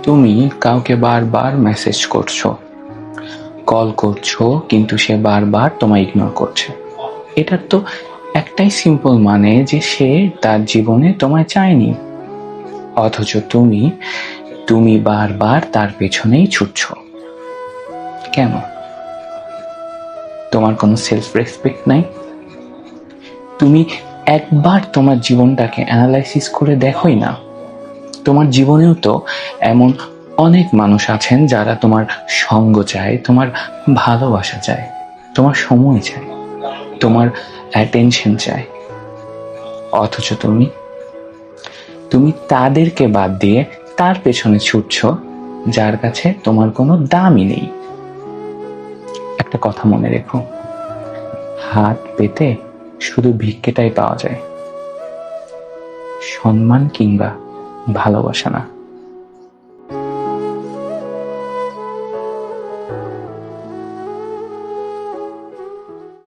তুমি কাউকে বারবার মেসেজ করছো, কল করছো, কিন্তু সে বারবার তোমায় ইগনোর করছে। এটার তো একটাই সিম্পল মানে যে সে তার জীবনে তোমায় চায়নি। অথচ তুমি বারবার তার পেছনেই ছুটছো। কেন? তোমার কোনো সেলফ রেসপেক্ট নাই? তুমি একবার তোমার জীবনটাকে অ্যানালাইসিস করে দেখোই না। তোমার জীবনেও তো এমন অনেক মানুষ আছেন যারা তোমার সঙ্গ চায়, তোমার ভালোবাসা চায়, তোমার সময় চায়, তোমার অ্যাটেনশন চায়। অথচ তুমি তাদেরকে বাদ দিয়ে তার পেছনে ছুটছো যার কাছে তোমার কোনো দামই নেই। একটা কথা মনে রেখো, হাত পেতে শুধু ভিক্ষেটাই পাওয়া যায়, সম্মান কিংবা ভালোবাসা না।